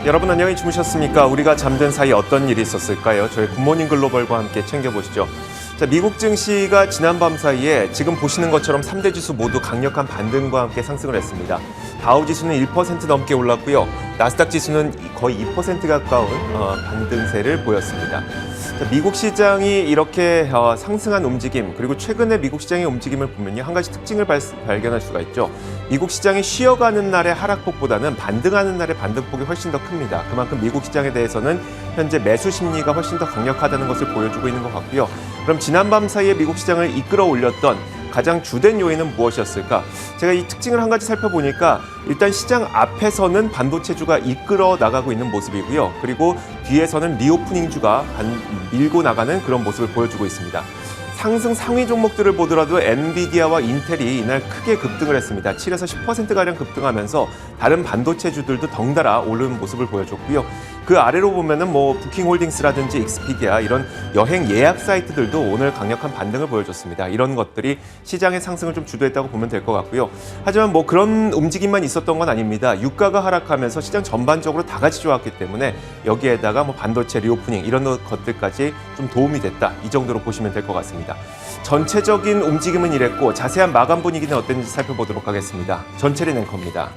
여러분 안녕히 주무셨습니까? 우리가 잠든 사이 어떤 일이 있었을까요? 저희 굿모닝 글로벌과 함께 챙겨보시죠. 자, 미국 증시가 지난밤 사이에 지금 보시는 것처럼 3대 지수 모두 강력한 반등과 함께 상승을 했습니다. 다우 지수는 1% 넘게 올랐고요. 나스닥 지수는 거의 2% 가까운 반등세를 보였습니다. 자, 미국 시장이 이렇게 상승한 움직임, 그리고 최근에 미국 시장의 움직임을 보면요, 한 가지 특징을 발견할 수가 있죠. 미국 시장이 쉬어가는 날의 하락폭보다는 반등하는 날의 반등폭이 훨씬 더 큽니다. 그만큼 미국 시장에 대해서는 현재 매수 심리가 훨씬 더 강력하다는 것을 보여주고 있는 것 같고요. 그럼 지난밤 사이에 미국 시장을 이끌어 올렸던 가장 주된 요인은 무엇이었을까? 제가 이 특징을 한 가지 살펴보니까 일단 시장 앞에서는 반도체주가 이끌어 나가고 있는 모습이고요. 그리고 뒤에서는 리오프닝주가 밀고 나가는 그런 모습을 보여주고 있습니다. 상승 상위 종목들을 보더라도 엔비디아와 인텔이 이날 크게 급등을 했습니다. 7에서 10%가량 급등하면서 다른 반도체주들도 덩달아 오르는 모습을 보여줬고요. 그 아래로 보면은 부킹홀딩스라든지 익스피디아 이런 여행 예약 사이트들도 오늘 강력한 반등을 보여줬습니다. 이런 것들이 시장의 상승을 좀 주도했다고 보면 될 것 같고요. 하지만 그런 움직임만 있었던 건 아닙니다. 유가가 하락하면서 시장 전반적으로 다 같이 좋았기 때문에 여기에다가 반도체 리오프닝 이런 것들까지 좀 도움이 됐다. 이 정도로 보시면 될 것 같습니다. 전체적인 움직임은 이랬고 자세한 마감 분위기는 어땠는지 살펴보도록 하겠습니다. 전체리 앵커입니다.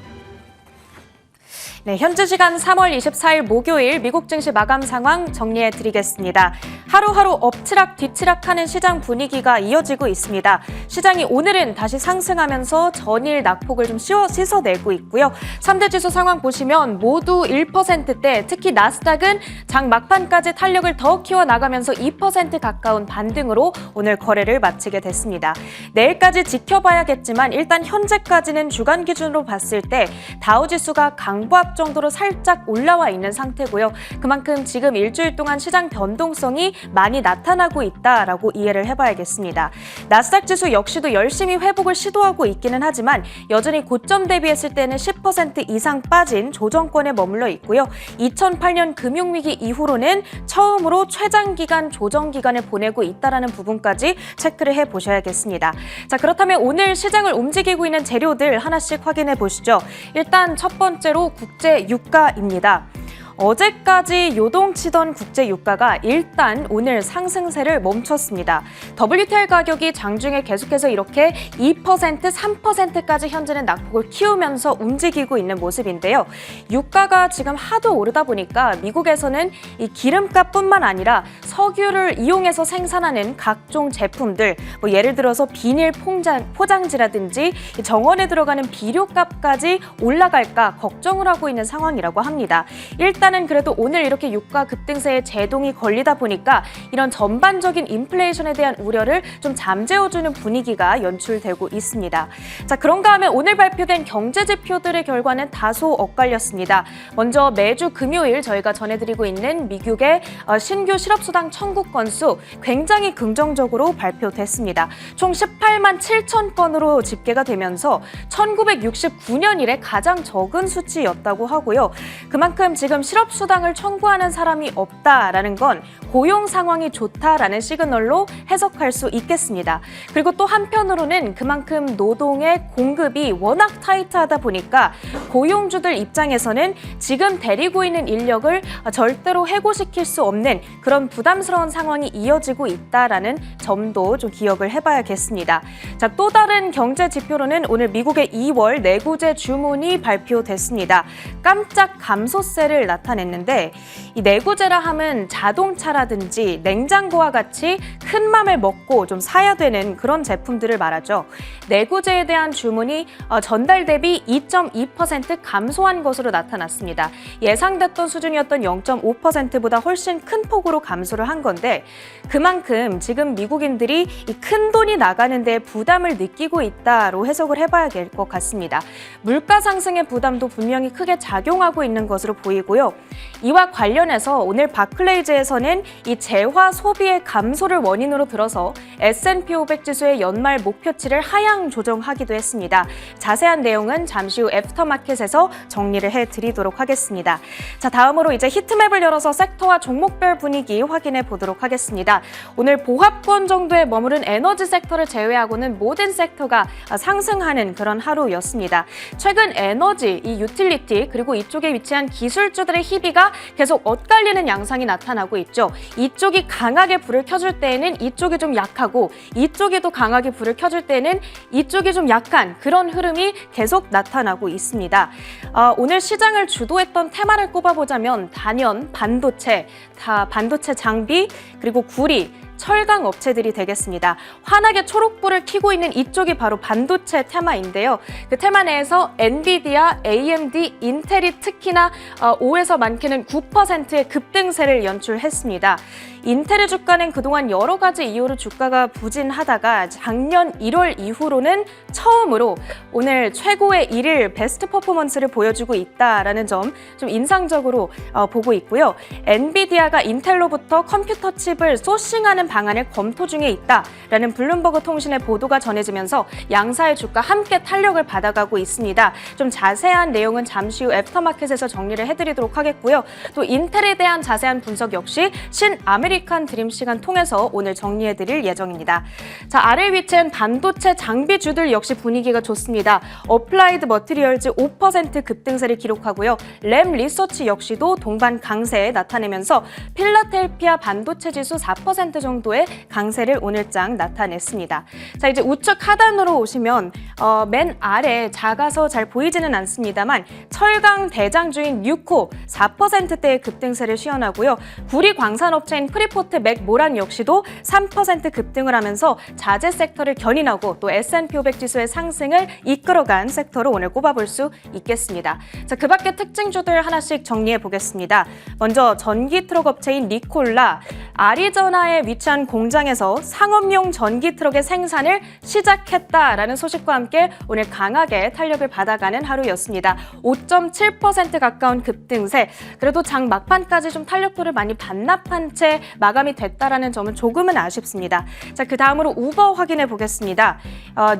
네, 현지 시간 3월 24일 목요일 미국 증시 마감 상황 정리해드리겠습니다. 하루하루 엎치락 뒤치락하는 시장 분위기가 이어지고 있습니다. 시장이 오늘은 다시 상승하면서 전일 낙폭을 좀 씻어내고 있고요. 3대 지수 상황 보시면 모두 1%대, 특히 나스닥은 장 막판까지 탄력을 더 키워나가면서 2% 가까운 반등으로 오늘 거래를 마치게 됐습니다. 내일까지 지켜봐야겠지만 일단 현재까지는 주간 기준으로 봤을 때 다우 지수가 강보합 정도로 살짝 올라와 있는 상태고요. 그만큼 지금 일주일 동안 시장 변동성이 많이 나타나고 있다라고 이해를 해봐야겠습니다. 나스닥 지수 역시도 열심히 회복을 시도하고 있기는 하지만 여전히 고점 대비했을 때는 10% 이상 빠진 조정권에 머물러 있고요. 2008년 금융위기 이후로는 처음으로 최장기간 조정 기간을 보내고 있다는 부분까지 체크를 해보셔야겠습니다. 자, 그렇다면 오늘 시장을 움직이고 있는 재료들 하나씩 확인해 보시죠. 일단 첫 번째로 국제 유가입니다. 어제까지 요동치던 국제 유가가 일단 오늘 상승세를 멈췄습니다. WTI 가격이 장중에 계속해서 이렇게 2%, 3%까지 현재는 낙폭을 키우면서 움직이고 있는 모습인데요. 유가가 지금 하도 오르다 보니까 미국에서는 이 기름값뿐만 아니라 석유를 이용해서 생산하는 각종 제품들, 예를 들어서 비닐 포장지라든지 정원에 들어가는 비료값까지 올라갈까 걱정을 하고 있는 상황이라고 합니다. 일단은 그래도 오늘 이렇게 유가 급등세에 제동이 걸리다 보니까 이런 전반적인 인플레이션에 대한 우려를 좀 잠재워주는 분위기가 연출되고 있습니다. 자, 그런가 하면 오늘 발표된 경제지표들의 결과는 다소 엇갈렸습니다. 먼저 매주 금요일 저희가 전해드리고 있는 미국의 신규 실업수당 청구 건수 굉장히 긍정적으로 발표됐습니다. 총 18만 7천 건으로 집계가 되면서 1969년 이래 가장 적은 수치였다고 하고요. 그만큼 지금 실업수당을 청구하는 사람이 없다라는 건 고용 상황이 좋다라는 시그널로 해석할 수 있겠습니다. 그리고 또 한편으로는 그만큼 노동의 공급이 워낙 타이트하다 보니까 고용주들 입장에서는 지금 데리고 있는 인력을 절대로 해고시킬 수 없는 그런 부담스러운 상황이 이어지고 있다라는 점도 좀 기억을 해봐야겠습니다. 자, 또 다른 경제 지표로는 오늘 미국의 2월 내구재 주문이 발표됐습니다. 깜짝 감소세를 나타냈는데 이 내구재라 함은 자동차라든지 냉장고와 같이 큰 맘을 먹고 좀 사야 되는 그런 제품들을 말하죠. 내구재에 대한 주문이 전달 대비 2.2% 감소한 것으로 나타났습니다. 예상됐던 수준이었던 0.5%보다 훨씬 큰 폭으로 감소를 한 건데 그만큼 지금 미국인들이 이 큰 돈이 나가는 데 부담을 느끼고 있다로 해석을 해봐야 될 것 같습니다. 물가 상승의 부담도 분명히 크게 작용하고 있는 것으로 보이고요. 이와 관련해서 오늘 바클레이즈에서는 이 재화 소비의 감소를 원인으로 들어서 S&P 500 지수의 연말 목표치를 하향 조정하기도 했습니다. 자세한 내용은 잠시 후 애프터마켓에서 정리를 해드리도록 하겠습니다. 자, 다음으로 이제 히트맵을 열어서 섹터와 종목별 분위기 확인해 보도록 하겠습니다. 오늘 보합권 정도에 머무른 에너지 섹터를 제외하고는 모든 섹터가 상승하는 그런 하루였습니다. 최근 에너지, 이 유틸리티 그리고 이쪽에 위치한 기술주들의 시장들의 희비가 계속 엇갈리는 양상이 나타나고 있죠. 이쪽이 강하게 불을 켜줄 때에는 이쪽이 좀 약하고 이쪽이 또 강하게 불을 켜줄 때에는 이쪽이 좀 약한 그런 흐름이 계속 나타나고 있습니다. 오늘 시장을 주도했던 테마를 꼽아보자면 단연 반도체, 반도체 장비 그리고 구리, 철강 업체들이 되겠습니다. 환하게 초록불을 켜고 있는 이쪽이 바로 반도체 테마인데요. 그 테마 내에서 엔비디아, AMD, 인텔이 특히나 5에서 많게는 9%의 급등세를 연출했습니다. 인텔의 주가는 그동안 여러 가지 이유로 주가가 부진하다가 작년 1월 이후로는 처음으로 오늘 최고의 1일 베스트 퍼포먼스를 보여주고 있다라는 점 좀 인상적으로 보고 있고요. 엔비디아가 인텔로부터 컴퓨터 칩을 소싱하는 방안을 검토 중에 있다라는 블룸버그 통신의 보도가 전해지면서 양사의 주가 함께 탄력을 받아가고 있습니다. 좀 자세한 내용은 잠시 후 애프터마켓에서 정리를 해드리도록 하겠고요. 또 인텔에 대한 자세한 분석 역시 아메리칸 드림 시간 통해서 오늘 정리해드릴 예정입니다. 자, 아래 위치엔 반도체 장비주들 역시 분위기가 좋습니다. 어플라이드 머티리얼즈 5% 급등세를 기록하고요. 램 리서치 역시도 동반 강세 나타내면서 필라델피아 반도체 지수 4% 정도의 강세를 오늘장 나타냈습니다. 자, 이제 우측 하단으로 오시면 맨 아래 작아서 잘 보이지는 않습니다만 철강 대장주인 뉴코 4%대의 급등세를 시현하고요. 구리 광산업체인 프리포트 맥모란 역시도 3% 급등을 하면서 자재 섹터를 견인하고 또 S&P 500 지수의 상승을 이끌어간 섹터로 오늘 꼽아볼 수 있겠습니다. 자, 그 밖에 특징주들 하나씩 정리해 보겠습니다. 먼저 전기 트럭 업체인 니콜라, 아리조나에 위치한 공장에서 상업용 전기 트럭의 생산을 시작했다라는 소식과 함께 오늘 강하게 탄력을 받아가는 하루였습니다. 5.7% 가까운 급등세, 그래도 장 막판까지 좀 탄력도를 많이 반납한 채 마감이 됐다라는 점은 조금은 아쉽습니다. 자, 그 다음으로 우버 확인해 보겠습니다.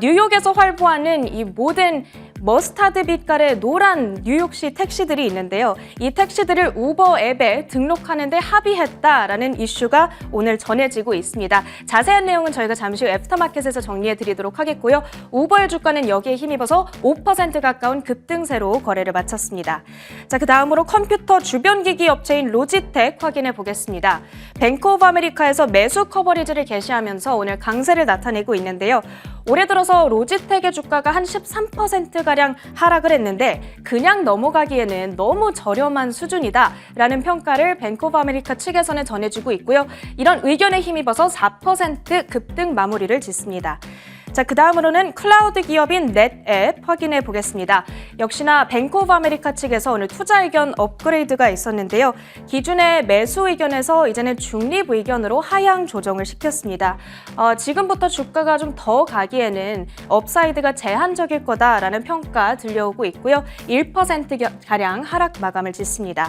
뉴욕에서 활보하는 이 모든 머스타드 빛깔의 노란 뉴욕시 택시들이 있는데요. 이 택시들을 우버 앱에 등록하는데 합의했다라는 이슈가 오늘 전해지고 있습니다. 자세한 내용은 저희가 잠시 후 애프터마켓에서 정리해드리도록 하겠고요. 우버의 주가는 여기에 힘입어서 5% 가까운 급등세로 거래를 마쳤습니다. 자, 그 다음으로 컴퓨터 주변기기 업체인 로지텍 확인해 보겠습니다. 뱅크 오브 아메리카에서 매수 커버리지를 개시하면서 오늘 강세를 나타내고 있는데요. 올해 들어서 로지텍의 주가가 한 13%가량 하락을 했는데 그냥 넘어가기에는 너무 저렴한 수준이다라는 평가를 뱅크 오브 아메리카 측에서는 전해주고 있고요. 이런 의견에 힘입어서 4% 급등 마무리를 짓습니다. 자, 그 다음으로는 클라우드 기업인 넷앱 확인해 보겠습니다. 역시나 뱅크 오브 아메리카 측에서 오늘 투자 의견 업그레이드가 있었는데요. 기존의 매수 의견에서 이제는 중립 의견으로 하향 조정을 시켰습니다. 지금부터 주가가 좀 더 가기에는 업사이드가 제한적일 거다라는 평가 들려오고 있고요. 1%가량 하락 마감을 짓습니다.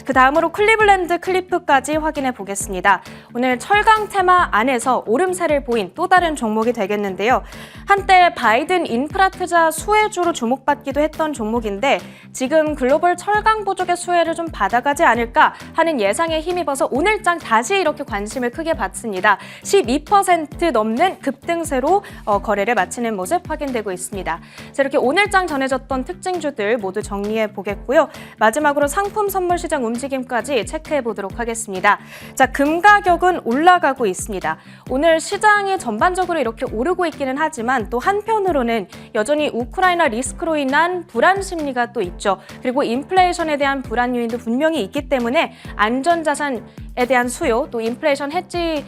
그 다음으로 클리블랜드 클리프까지 확인해 보겠습니다. 오늘 철강 테마 안에서 오름세를 보인 또 다른 종목이 되겠는데요. 한때 바이든 인프라 투자 수혜주로 주목받기도 했던 종목인데 지금 글로벌 철강 부족의 수혜를 좀 받아가지 않을까 하는 예상에 힘입어서 오늘장 다시 이렇게 관심을 크게 받습니다. 12% 넘는 급등세로 거래를 마치는 모습 확인되고 있습니다. 자, 이렇게 오늘장 전해졌던 특징주들 모두 정리해 보겠고요. 마지막으로 상품 선물 시장 움직임까지 체크해 보도록 하겠습니다. 자, 금 가격은 올라가고 있습니다. 오늘 시장이 전반적으로 이렇게 오르고 있기는 하지만 또 한편으로는 여전히 우크라이나 리스크로 인한 불안 심리가 또 있죠. 그리고 인플레이션에 대한 불안 요인도 분명히 있기 때문에 안전자산에 대한 수요, 또 인플레이션 해지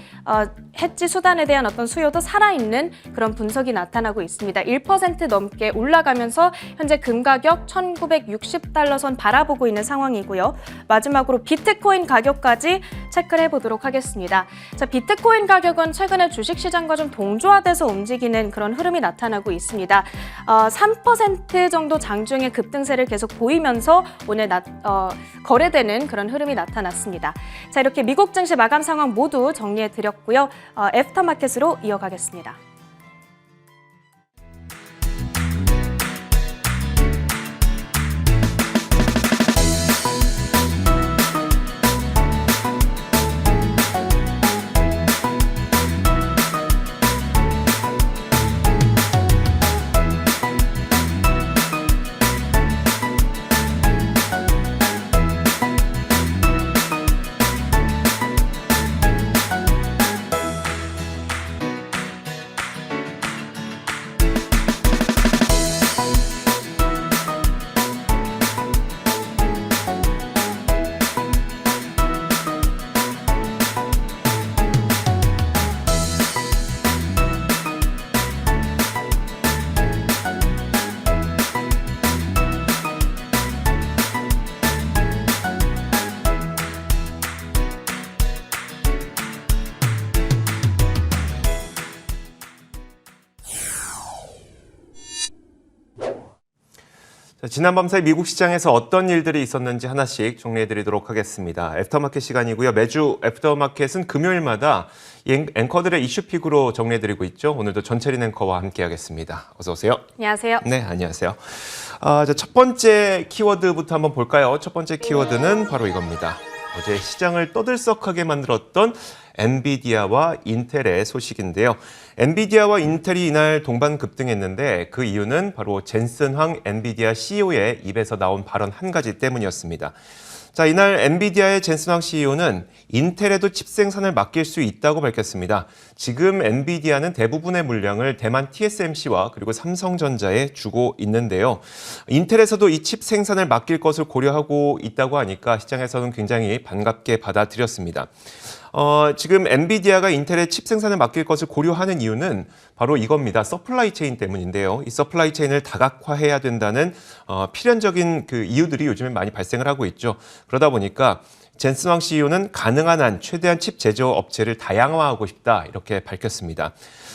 수단에 대한 어떤 수요도 살아있는 그런 분석이 나타나고 있습니다. 1% 넘게 올라가면서 현재 금 가격 1960달러 선 바라보고 있는 상황이고요. 마지막으로 비트코인 가격까지 체크를 해보도록 하겠습니다. 자, 비트코인 가격은 최근에 주식시장과 좀 동조화돼서 움직이는 그런 흐름이 나타나고 있습니다. 3% 정도 장중의 급등세를 계속 보이면서 오늘 거래되는 그런 흐름이 나타났습니다. 자, 이렇게 미국 증시 마감 상황 모두 정리해드렸고요. 애프터마켓으로 이어가겠습니다. 자, 지난 밤 사이 미국 시장에서 어떤 일들이 있었는지 하나씩 정리해드리도록 하겠습니다. 애프터마켓 시간이고요. 매주 애프터마켓은 금요일마다 앵커들의 이슈픽으로 정리해드리고 있죠. 오늘도 전채린 앵커와 함께하겠습니다. 어서 오세요. 안녕하세요. 네, 안녕하세요. 자, 첫 번째 키워드부터 한번 볼까요? 첫 번째 키워드는 바로 이겁니다. 어제 시장을 떠들썩하게 만들었던 엔비디아와 인텔의 소식인데요. 엔비디아와 인텔이 이날 동반 급등했는데 그 이유는 바로 젠슨 황 엔비디아 CEO의 입에서 나온 발언 한 가지 때문이었습니다. 자, 이날 엔비디아의 젠슨 황 CEO는 인텔에도 칩 생산을 맡길 수 있다고 밝혔습니다. 지금 엔비디아는 대부분의 물량을 대만 TSMC와 그리고 삼성전자에 주고 있는데요. 인텔에서도 이 칩 생산을 맡길 것을 고려하고 있다고 하니까 시장에서는 굉장히 반갑게 받아들였습니다. 지금 엔비디아가 인텔의 칩 생산을 맡길 것을 고려하는 이유는 바로 이겁니다. 서플라이 체인 때문인데요. 이 서플라이 체인을 다각화해야 된다는 필연적인 그 이유들이 요즘에 많이 발생을 하고 있죠. 그러다 보니까 젠슨 황 CEO는 가능한 한 최대한 칩 제조 업체를 다양화하고 싶다 이렇게 밝혔습니다.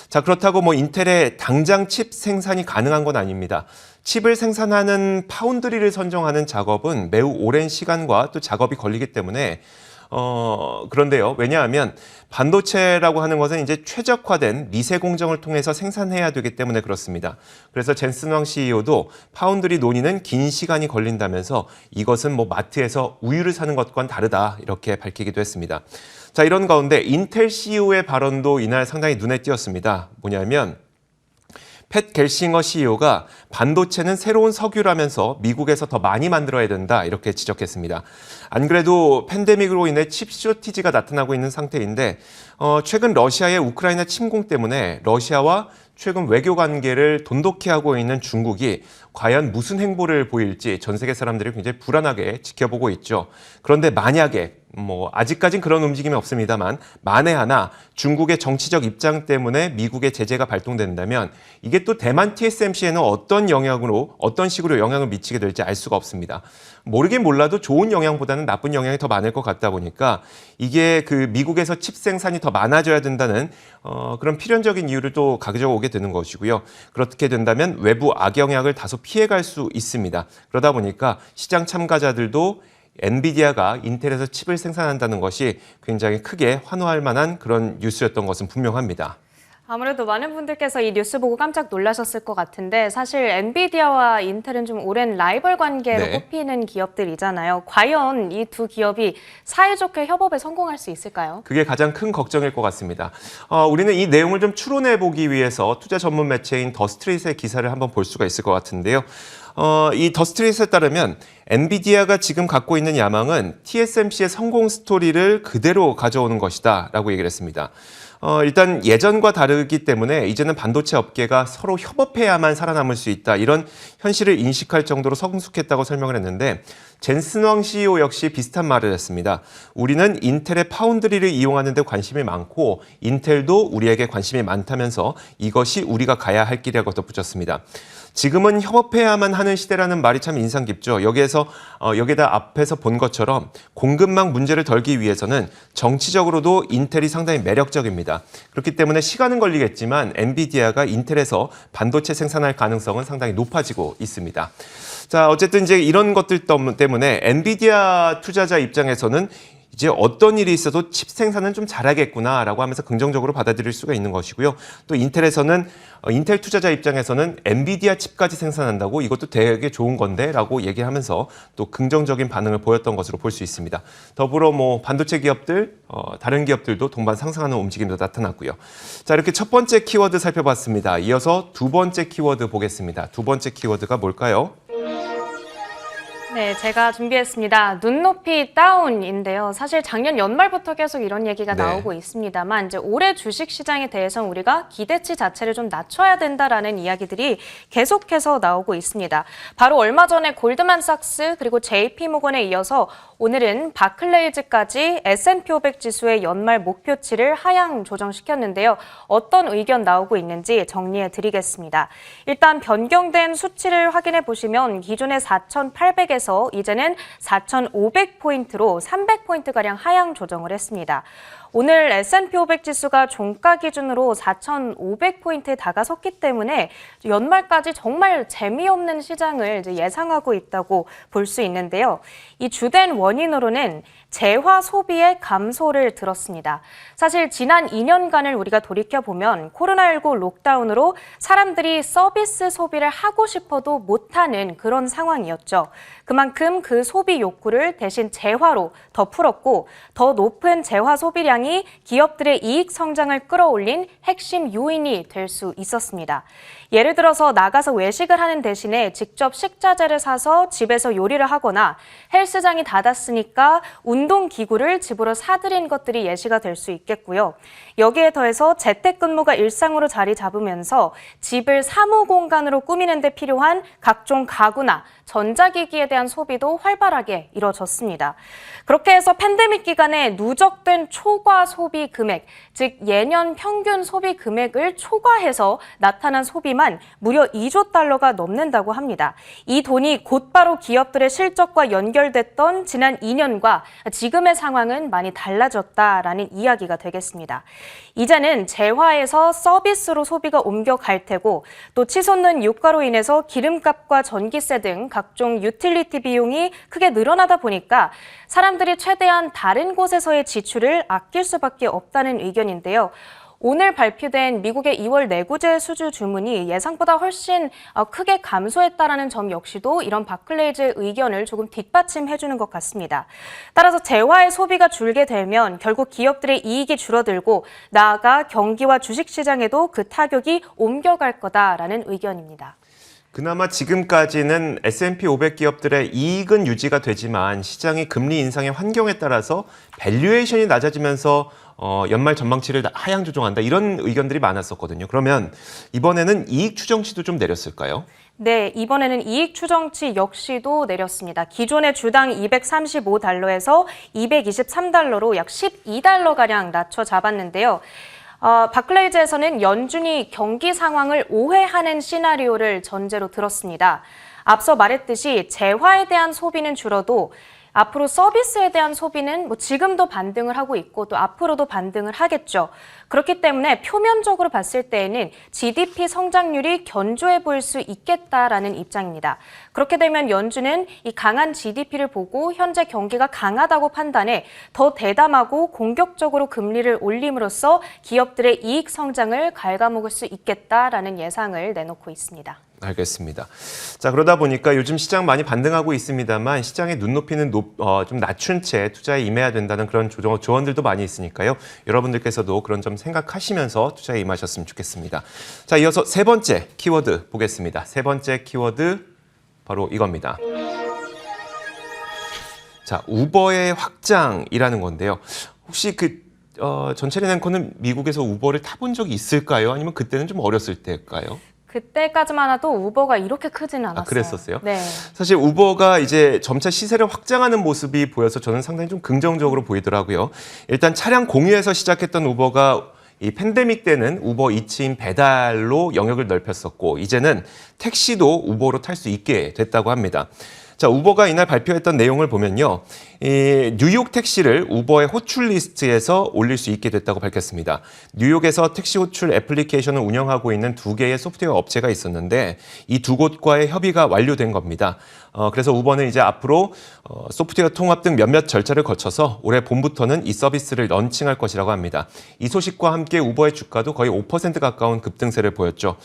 자, 그렇다고 뭐 인텔의 당장 칩 생산이 가능한 건 아닙니다. 칩을 생산하는 파운드리를 선정하는 작업은 매우 오랜 시간과 또 작업이 걸리기 때문에 그런데요. 왜냐하면 반도체라고 하는 것은 이제 최적화된 미세 공정을 통해서 생산해야 되기 때문에 그렇습니다. 그래서 젠슨 황 CEO도 파운드리 논의는 긴 시간이 걸린다면서 이것은 뭐 마트에서 우유를 사는 것과는 다르다 이렇게 밝히기도 했습니다. 자, 이런 가운데 인텔 CEO의 발언도 이날 상당히 눈에 띄었습니다. 뭐냐면 팻 겔싱어 CEO가 반도체는 새로운 석유라면서 미국에서 더 많이 만들어야 된다 이렇게 지적했습니다. 안 그래도 팬데믹으로 인해 칩 쇼티지가 나타나고 있는 상태인데 최근 러시아의 우크라이나 침공 때문에 러시아와 최근 외교 관계를 돈독히 하고 있는 중국이 과연 무슨 행보를 보일지 전 세계 사람들이 굉장히 불안하게 지켜보고 있죠. 그런데 만약에 아직까진 그런 움직임이 없습니다만 만에 하나 중국의 정치적 입장 때문에 미국의 제재가 발동된다면 이게 또 대만 TSMC에는 어떤 식으로 영향을 미치게 될지 알 수가 없습니다. 모르긴 몰라도 좋은 영향보다는 나쁜 영향이 더 많을 것 같다 보니까 이게 그 미국에서 칩 생산이 더 많아져야 된다는 그런 필연적인 이유를 또 가져오게 되는 것이고요. 그렇게 된다면 외부 악영향을 다소 피해갈 수 있습니다. 그러다 보니까 시장 참가자들도 엔비디아가 인텔에서 칩을 생산한다는 것이 굉장히 크게 환호할 만한 그런 뉴스였던 것은 분명합니다. 아무래도 많은 분들께서 이 뉴스 보고 깜짝 놀라셨을 것 같은데 사실 엔비디아와 인텔은 좀 오랜 라이벌 관계로 꼽히는 기업들이잖아요. 과연 이 두 기업이 사이좋게 협업에 성공할 수 있을까요? 그게 가장 큰 걱정일 것 같습니다. 우리는 이 내용을 좀 추론해 보기 위해서 투자 전문 매체인 더스트리트의 기사를 한번 볼 수가 있을 것 같은데요. 이 더스트리트에 따르면 엔비디아가 지금 갖고 있는 야망은 TSMC의 성공 스토리를 그대로 가져오는 것이다 라고 얘기를 했습니다. 일단 예전과 다르기 때문에 이제는 반도체 업계가 서로 협업해야만 살아남을 수 있다. 이런 현실을 인식할 정도로 성숙했다고 설명을 했는데 젠슨 황 CEO 역시 비슷한 말을 했습니다. 우리는 인텔의 파운드리를 이용하는 데 관심이 많고 인텔도 우리에게 관심이 많다면서 이것이 우리가 가야 할 길이라고 덧붙였습니다. 지금은 협업해야만 하는 시대라는 말이 참 인상 깊죠. 여기에다 앞에서 본 것처럼 공급망 문제를 덜기 위해서는 정치적으로도 인텔이 상당히 매력적입니다. 그렇기 때문에 시간은 걸리겠지만 엔비디아가 인텔에서 반도체 생산할 가능성은 상당히 높아지고 있습니다. 자, 어쨌든 이제 이런 것들 때문에 엔비디아 투자자 입장에서는 이제 어떤 일이 있어도 칩 생산은 좀 잘하겠구나라고 하면서 긍정적으로 받아들일 수가 있는 것이고요. 또 인텔 투자자 입장에서는 엔비디아 칩까지 생산한다고 이것도 되게 좋은 건데라고 얘기하면서 또 긍정적인 반응을 보였던 것으로 볼 수 있습니다. 더불어 반도체 기업들, 다른 기업들도 동반 상승하는 움직임도 나타났고요. 자, 이렇게 첫 번째 키워드 살펴봤습니다. 이어서 두 번째 키워드 보겠습니다. 두 번째 키워드가 뭘까요? 네, 제가 준비했습니다. 눈높이 다운인데요. 사실 작년 연말부터 계속 이런 얘기가 나오고 있습니다만 이제 올해 주식 시장에 대해서는 우리가 기대치 자체를 좀 낮춰야 된다라는 이야기들이 계속해서 나오고 있습니다. 바로 얼마 전에 골드만삭스 그리고 JP모건에 이어서 오늘은 바클레이즈까지 S&P 500 지수의 연말 목표치를 하향 조정시켰는데요. 어떤 의견 나오고 있는지 정리해 드리겠습니다. 일단 변경된 수치를 확인해 보시면 기존의 4,800에서 이제는 4,500포인트로 300포인트가량 하향 조정을 했습니다. 오늘 S&P 500 지수가 종가 기준으로 4,500포인트에 다가섰기 때문에 연말까지 정말 재미없는 시장을 이제 예상하고 있다고 볼 수 있는데요. 이 주된 원인으로는 재화 소비의 감소를 들었습니다. 사실 지난 2년간을 우리가 돌이켜보면 코로나19 록다운으로 사람들이 서비스 소비를 하고 싶어도 못하는 그런 상황이었죠. 그만큼 그 소비 욕구를 대신 재화로 더 풀었고 더 높은 재화 소비량이 기업들의 이익 성장을 끌어올린 핵심 요인이 될 수 있었습니다. 예를 들어서 나가서 외식을 하는 대신에 직접 식자재를 사서 집에서 요리를 하거나 헬스장이 닫았으니까 운동기구를 집으로 사들인 것들이 예시가 될 수 있겠고요. 여기에 더해서 재택근무가 일상으로 자리 잡으면서 집을 사무공간으로 꾸미는 데 필요한 각종 가구나 전자기기에 대한 소비도 활발하게 이뤄졌습니다. 그렇게 해서 팬데믹 기간에 누적된 초과 소비 금액, 즉 예년 평균 소비 금액을 초과해서 나타난 소비만 무려 2조 달러가 넘는다고 합니다. 이 돈이 곧바로 기업들의 실적과 연결됐던 지난 2년과 지금의 상황은 많이 달라졌다라는 이야기가 되겠습니다. 이제는 재화에서 서비스로 소비가 옮겨갈 테고 또 치솟는 유가로 인해서 기름값과 전기세 등 각종 유틸리티 비용이 크게 늘어나다 보니까 사람들이 최대한 다른 곳에서의 지출을 아낄 수밖에 없다는 의견인데요. 오늘 발표된 미국의 2월 내구재 수주 주문이 예상보다 훨씬 크게 감소했다라는 점 역시도 이런 바클레이즈의 의견을 조금 뒷받침해주는 것 같습니다. 따라서 재화의 소비가 줄게 되면 결국 기업들의 이익이 줄어들고 나아가 경기와 주식시장에도 그 타격이 옮겨갈 거다라는 의견입니다. 그나마 지금까지는 S&P 500 기업들의 이익은 유지가 되지만 시장이 금리 인상의 환경에 따라서 밸류에이션이 낮아지면서 연말 전망치를 하향 조정한다 이런 의견들이 많았었거든요. 그러면 이번에는 이익 추정치도 좀 내렸을까요? 네, 이번에는 이익 추정치 역시도 내렸습니다. 기존의 주당 235달러에서 223달러로 약 12달러가량 낮춰 잡았는데요. 바클레이즈에서는 연준이 경기 상황을 오해하는 시나리오를 전제로 들었습니다. 앞서 말했듯이 재화에 대한 소비는 줄어도 앞으로 서비스에 대한 소비는 지금도 반등을 하고 있고 또 앞으로도 반등을 하겠죠. 그렇기 때문에 표면적으로 봤을 때에는 GDP 성장률이 견조해 보일 수 있겠다라는 입장입니다. 그렇게 되면 연준은 이 강한 GDP를 보고 현재 경기가 강하다고 판단해 더 대담하고 공격적으로 금리를 올림으로써 기업들의 이익 성장을 갉아먹을 수 있겠다라는 예상을 내놓고 있습니다. 알겠습니다. 자, 그러다 보니까 요즘 시장 많이 반등하고 있습니다만 시장의 눈높이는 좀 낮춘 채 투자에 임해야 된다는 그런 조언들도 많이 있으니까요. 여러분들께서도 그런 점 생각하시면서 투자에 임하셨으면 좋겠습니다. 자, 이어서 세 번째 키워드 보겠습니다. 세 번째 키워드 바로 이겁니다. 자, 우버의 확장이라는 건데요. 혹시 전체리 앵커는 미국에서 우버를 타본 적이 있을까요? 아니면 그때는 좀 어렸을 때일까요? 그때까지만 해도 우버가 이렇게 크지는 않았어요. 그랬었어요? 네. 사실 우버가 이제 점차 시세를 확장하는 모습이 보여서 저는 상당히 좀 긍정적으로 보이더라고요. 일단 차량 공유에서 시작했던 우버가 이 팬데믹 때는 우버 이츠인 배달로 영역을 넓혔었고 이제는 택시도 우버로 탈 수 있게 됐다고 합니다. 자, 우버가 이날 발표했던 내용을 보면요. 이 뉴욕 택시를 우버의 호출 리스트에서 올릴 수 있게 됐다고 밝혔습니다. 뉴욕에서 택시 호출 애플리케이션을 운영하고 있는 두 개의 소프트웨어 업체가 있었는데 이 두 곳과의 협의가 완료된 겁니다. 그래서 우버는 이제 앞으로 소프트웨어 통합 등 몇몇 절차를 거쳐서 올해 봄부터는 이 서비스를 런칭할 것이라고 합니다. 이 소식과 함께 우버의 주가도 거의 5% 가까운 급등세를 보였죠.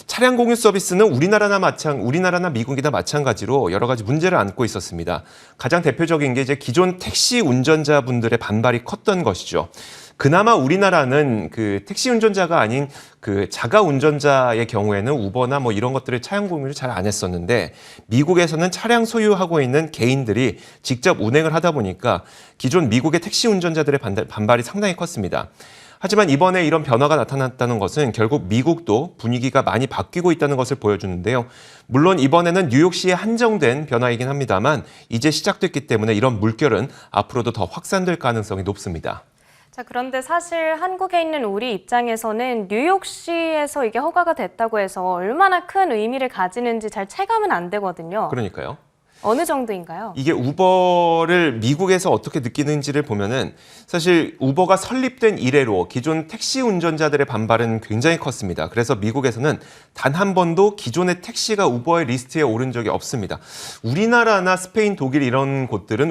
차량 공유 서비스는 우리나라나 미국이나 마찬가지로 여러 가지 문제를 안고 있었습니다. 가장 대표적인 게 이제 기존 택시 운전자분들의 반발이 컸던 것이죠. 그나마 우리나라는 그 택시 운전자가 아닌 그 자가 운전자의 경우에는 우버나 이런 것들을 차량 공유를 잘 안 했었는데 미국에서는 차량 소유하고 있는 개인들이 직접 운행을 하다 보니까 기존 미국의 택시 운전자들의 반발이 상당히 컸습니다. 하지만 이번에 이런 변화가 나타났다는 것은 결국 미국도 분위기가 많이 바뀌고 있다는 것을 보여주는데요. 물론 이번에는 뉴욕시에 한정된 변화이긴 합니다만 이제 시작됐기 때문에 이런 물결은 앞으로도 더 확산될 가능성이 높습니다. 자, 그런데 사실 한국에 있는 우리 입장에서는 뉴욕시에서 이게 허가가 됐다고 해서 얼마나 큰 의미를 가지는지 잘 체감은 안 되거든요. 그러니까요. 어느 정도인가요? 이게 우버를 미국에서 어떻게 느끼는지를 보면은 사실 우버가 설립된 이래로 기존 택시 운전자들의 반발은 굉장히 컸습니다. 그래서 미국에서는 단 한 번도 기존의 택시가 우버의 리스트에 오른 적이 없습니다. 우리나라나 스페인, 독일 이런 곳들은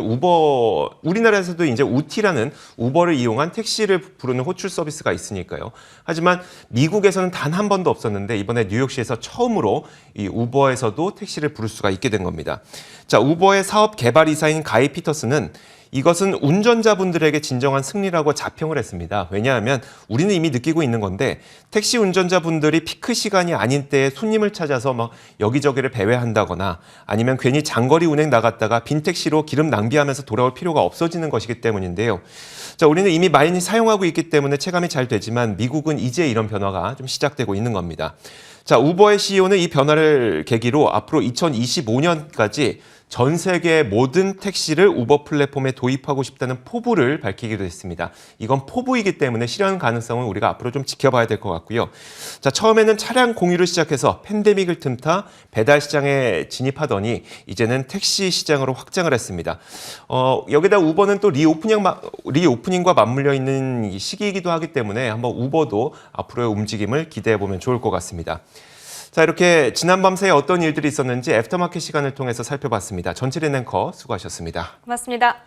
우리나라에서도 이제 우티라는 우버를 이용한 택시를 부르는 호출 서비스가 있으니까요. 하지만 미국에서는 단 한 번도 없었는데 이번에 뉴욕시에서 처음으로 이 우버에서도 택시를 부를 수가 있게 된 겁니다. 자, 우버의 사업 개발 이사인 가이 피터스는 이것은 운전자분들에게 진정한 승리라고 자평을 했습니다. 왜냐하면 우리는 이미 느끼고 있는 건데 택시 운전자분들이 피크 시간이 아닌 때에 손님을 찾아서 막 여기저기를 배회한다거나 아니면 괜히 장거리 운행 나갔다가 빈 택시로 기름 낭비하면서 돌아올 필요가 없어지는 것이기 때문인데요. 자, 우리는 이미 많이 사용하고 있기 때문에 체감이 잘 되지만 미국은 이제 이런 변화가 좀 시작되고 있는 겁니다. 자, 우버의 CEO는 이 변화를 계기로 앞으로 2025년까지 전 세계 모든 택시를 우버 플랫폼에 도입하고 싶다는 포부를 밝히기도 했습니다. 이건 포부이기 때문에 실현 가능성은 우리가 앞으로 좀 지켜봐야 될 것 같고요. 자, 처음에는 차량 공유를 시작해서 팬데믹을 틈타 배달 시장에 진입하더니 이제는 택시 시장으로 확장을 했습니다. 여기다 우버는 또 리오프닝과 맞물려 있는 시기이기도 하기 때문에 한번 우버도 앞으로의 움직임을 기대해 보면 좋을 것 같습니다. 자, 이렇게 지난 밤 사이에 어떤 일들이 있었는지 애프터마켓 시간을 통해서 살펴봤습니다. 전칠인 앵커 수고하셨습니다. 고맙습니다.